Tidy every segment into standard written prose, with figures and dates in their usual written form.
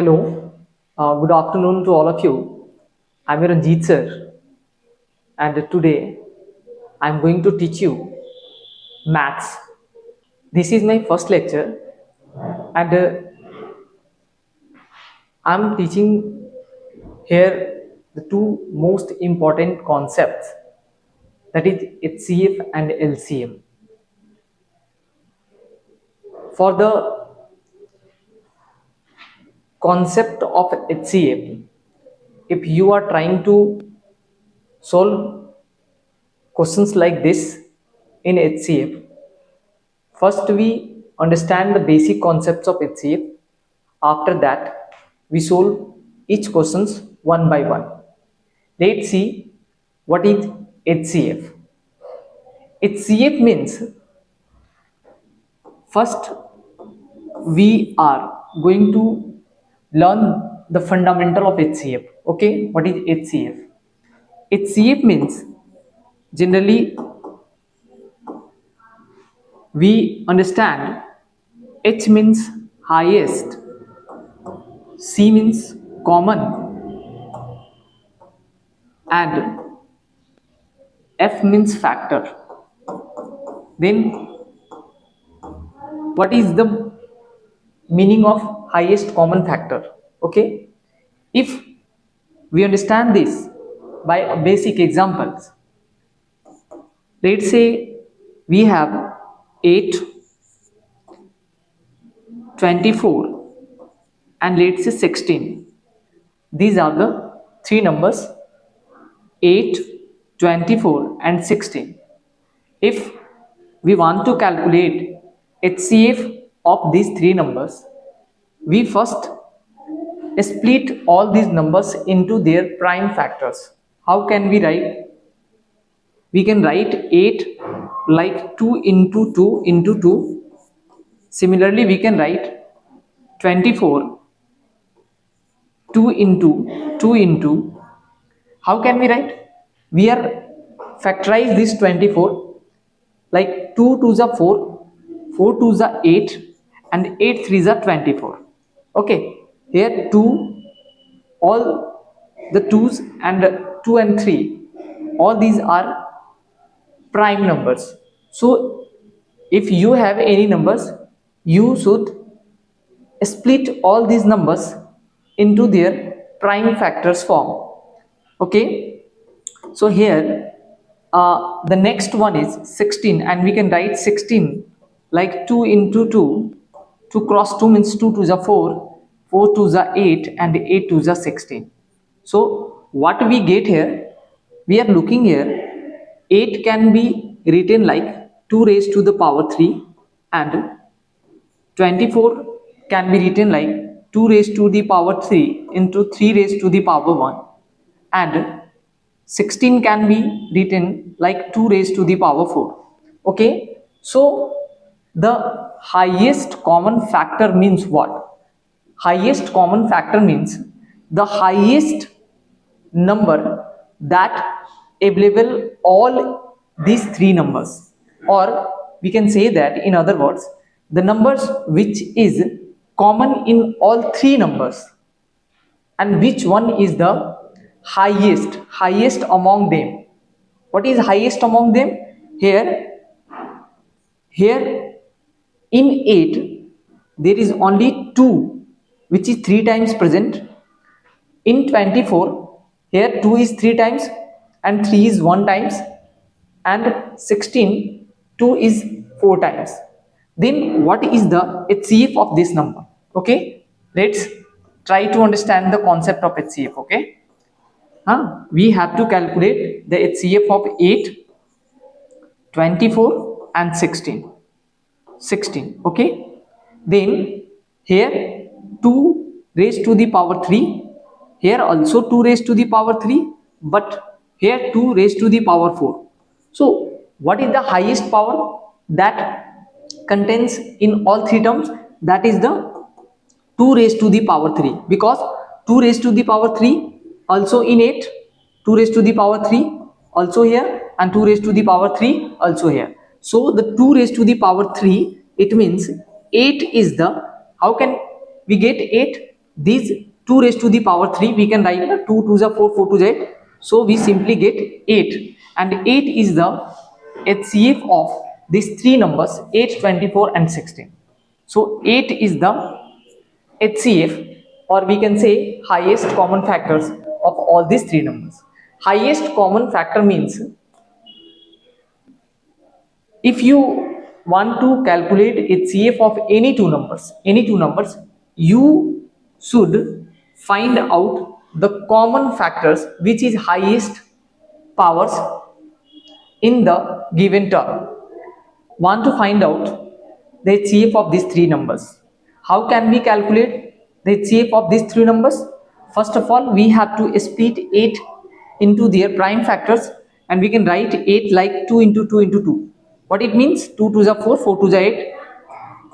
Hello, good afternoon to all of you. I'm Ranjeet Sir, and today I'm going to teach you maths. This is my first lecture, and I'm teaching here the two most important concepts, that is HCF and LCM. For the concept of HCF, if you are trying to solve questions like this in HCF, first we understand the basic concepts of HCF. After that, we solve each questions one by one. Let's see what is HCF. HCF means, first we are going to learn the fundamental of HCF. Okay, what is HCF? HCF means, generally we understand H means highest, C means common, and F means factor. Then what is the meaning of highest common factor? Okay, if we understand this by basic examples, let's say we have 8, 24 and let's say 16. These are the three numbers, 8, 24 and 16. If we want to calculate HCF of these three numbers, we first split all these numbers into their prime factors. How can we write? We can write 8 like 2 into 2 into 2. Similarly, we can write 24 2 into 2 into. How can we write? We are factorize this 24 like 2 2s are 4, 4 2s are 8 and 8 3s are 24. Okay, here 2, all the 2s and 2 and 3, all these are prime numbers. So if you have any numbers, you should split all these numbers into their prime factors form. Okay, so here the next one is 16, and we can write 16 like 2 into 2. 2 cross 2 means 2 2s are 4, 4 2s are 8 and 8 2s are 16. So what we get here, we are looking here, 8 can be written like 2 raised to the power 3 and 24 can be written like 2 raised to the power 3 into 3 raised to the power 1, and 16 can be written like 2 raised to the power 4. Okay, so the highest common factor means what? Highest common factor means the highest number that available all these three numbers, or we can say that in other words, the numbers which is common in all three numbers, and which one is the highest among them. What is highest among them? Here in 8 there is only 2 which is 3 times present. In 24 here 2 is 3 times and 3 is 1 times, and 16 2 is 4 times. Then what is the HCF of this number? Okay, let's try to understand the concept of HCF. Okay, we have to calculate the HCF of 8, 24 and 16. Okay, then here 2 raised to the power 3, here also 2 raised to the power 3, but here 2 raised to the power 4. So what is the highest power that contains in all three terms? That is the 2 raised to the power 3, because 2 raised to the power 3 also in 8, 2 raised to the power 3 also here, and 2 raised to the power 3 also here. So the 2 raised to the power 3, it means 8 is the, how can we get 8? these 2 raised to the power 3 we can write 2 2s are 4, 4 2s 8. So we simply get 8, and 8 is the HCF of these three numbers 8, 24 and 16. So 8 is the HCF, or we can say highest common factors of all these three numbers. Highest common factor means if you want to calculate HCF of any two numbers, you should find out the common factors which is highest powers in the given term. Want to find out the HCF of these three numbers. How can we calculate the HCF of these three numbers? First of all, we have to split 8 into their prime factors, and we can write 8 like 2 into 2 into 2. What it means? 2 2s are 4, 4 2s are 8,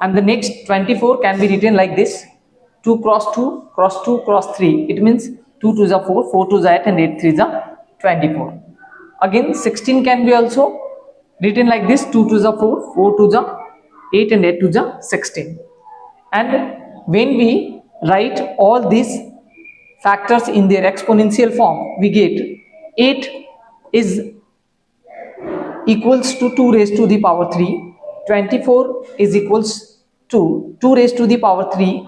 and the next 24 can be written like this: 2 cross 2 cross 2 cross 3. It means 2 2s are 4, 4 2s are 8, and 8 3s are 24. Again, 16 can be also written like this: 2 2s are 4, 4 2s are 8, and 8 2s are 16. And when we write all these factors in their exponential form, we get 8 is equals to 2 raised to the power 3, 24 is equals to 2 raised to the power 3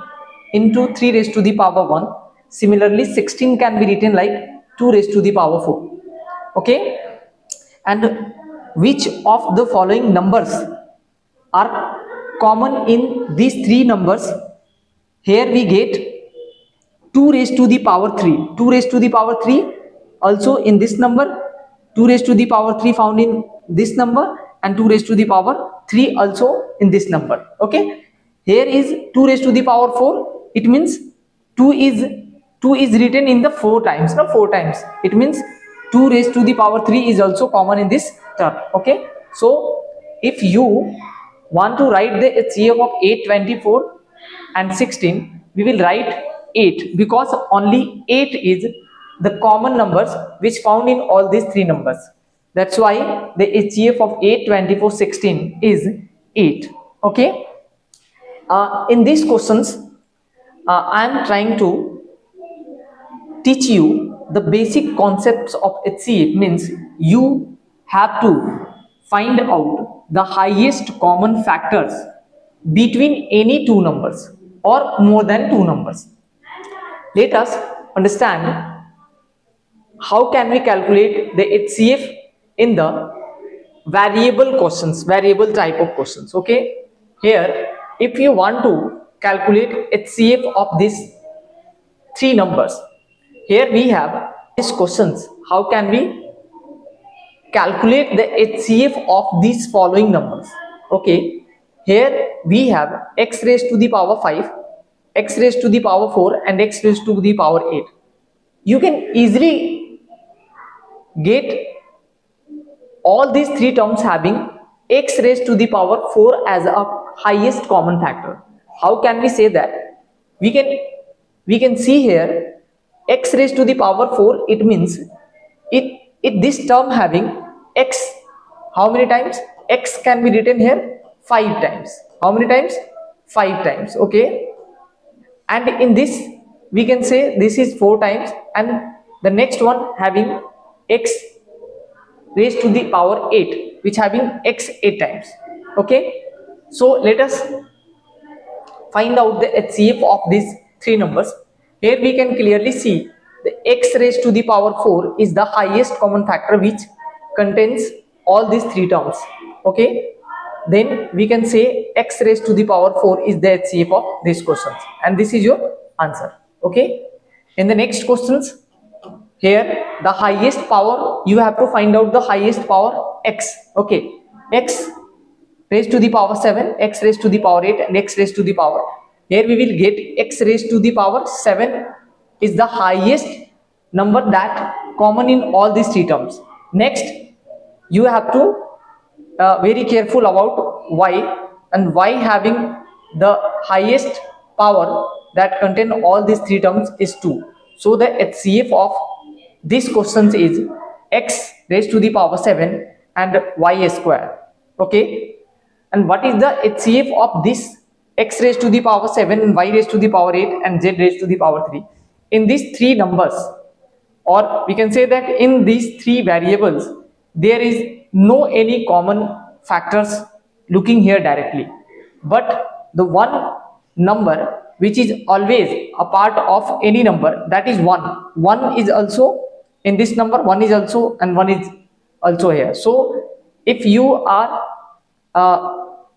into 3 raised to the power 1. Similarly, 16 can be written like 2 raised to the power 4. Okay, and which of the following numbers are common in these three numbers? Here we get 2 raised to the power 3, 2 raised to the power 3 also in this number, 2 raised to the power 3 found in this number, and 2 raised to the power 3 also in this number. Okay, here is 2 raised to the power 4. It means 2 is written in the 4 times, no, 4 times. It means 2 raised to the power 3 is also common in this term. Okay, so if you want to write the HCF of 8, 24 and 16, we will write 8 because only 8 is the common numbers which found in all these three numbers. That's why the HCF of 8, 24, 16 is 8. Okay, in these questions I am trying to teach you the basic concepts of HCF. Means you have to find out the highest common factors between any two numbers or more than two numbers. Let us understand how can we calculate the HCF in the variable questions, variable type of questions. Okay, here if you want to calculate HCF of these three numbers, here we have these questions. How can we calculate the HCF of these following numbers? Okay, here we have x raised to the power 5, x raised to the power 4, and x raised to the power 8. You can easily get all these three terms having x raised to the power 4 as a highest common factor. How can we say that? We can see here x raised to the power 4. It means this term having x, how many times? X can be written here 5 times. How many times? 5 times. Okay, and in this we can say this is 4 times, and the next one having x raised to the power 8, which having x 8 times. Okay, so let us find out the HCF of these three numbers. Here we can clearly see the x raised to the power 4 is the highest common factor which contains all these three terms. Okay, then we can say x raised to the power 4 is the HCF of these questions, and this is your answer. Okay, in the next questions, here the highest power, you have to find out the highest power x. Okay, x raised to the power 7, x raised to the power 8, and x raised to the power. Here we will get x raised to the power 7 is the highest number that common in all these three terms. Next, you have to very careful about y, and y having the highest power that contain all these three terms is 2. So the HCF of these questions is x raised to the power 7 and y square. Okay, and what is the HCF of this x raised to the power 7, y raised to the power 8 and z raised to the power 3. In these three numbers, or we can say that in these three variables, there is no any common factors looking here directly, but the one number which is always a part of any number, that is 1 is also in this number, 1 is also, and 1 is also here. So if you are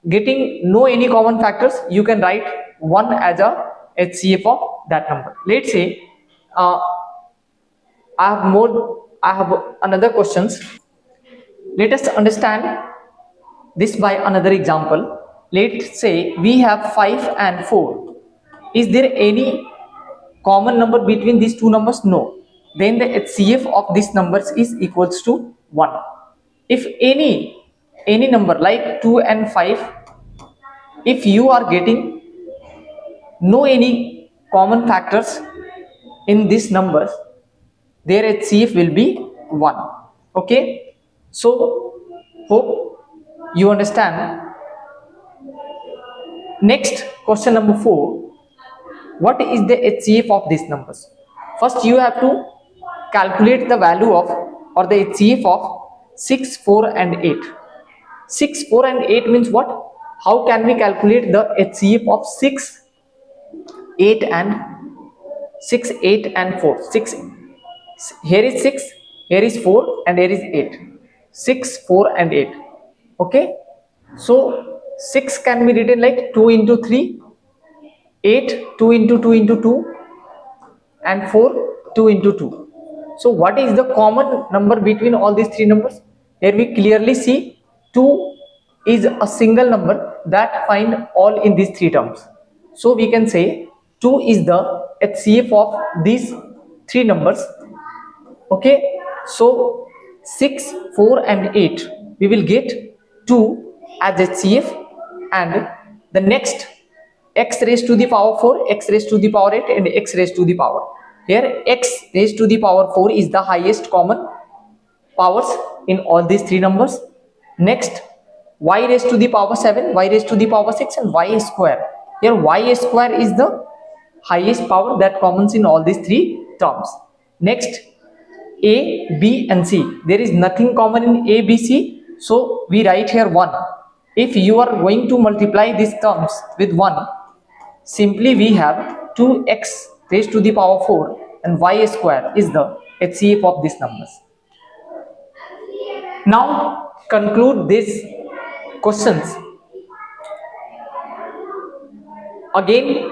getting no any common factors, you can write 1 as a HCF of that number. Let's say I have another questions. Let us understand this by another example. Let's say we have 5 and 4. Is there any common number between these two numbers? No. Then the HCF of these numbers is equals to 1. If any number like 2 and 5, if you are getting no any common factors in these numbers, their HCF will be 1. Okay, so hope you understand. Next, question number 4. What is the HCF of these numbers? First you have to calculate the value of, or the HCF of 6, 4 and 8. 6, 4 and 8 means what? How can we calculate the HCF of 6, 8 and 4? 6, here is 6, here is 4 and here is 8. 6, 4 and 8. Okay, so 6 can be written like 2 into 3, 8 2 into 2 into 2, and 4 2 into 2. So what is the common number between all these three numbers? Here we clearly see 2 is a single number that find all in these three terms. So we can say 2 is the HCF of these three numbers. Okay, so 6, 4 and 8, we will get 2 as HCF, and the next x raised to the power 4, x raised to the power 8 and x raised to the power. Here x raised to the power 4 is the highest common powers in all these three numbers. Next, y raised to the power 7, y raised to the power 6 and y square. Here y square is the highest power that commons in all these three terms. Next, a, b and c. There is nothing common in a, b, c, so we write here 1. If you are going to multiply these terms with 1, simply we have 2x raised to the power 4 and y square is the HCF of these numbers. Now conclude these questions. Again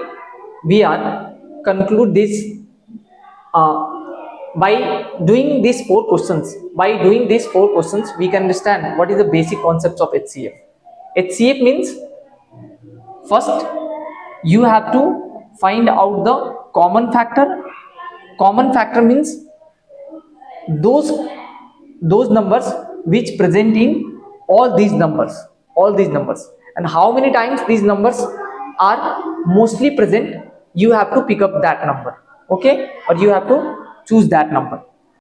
we are conclude this by doing these four questions. By doing these four questions, we can understand what is the basic concepts of HCF. HCF means, first you have to find out the common factor. Common factor means those numbers which present in all these numbers, and how many times these numbers are mostly present, you have to pick up that number. Okay, or you have to choose that number.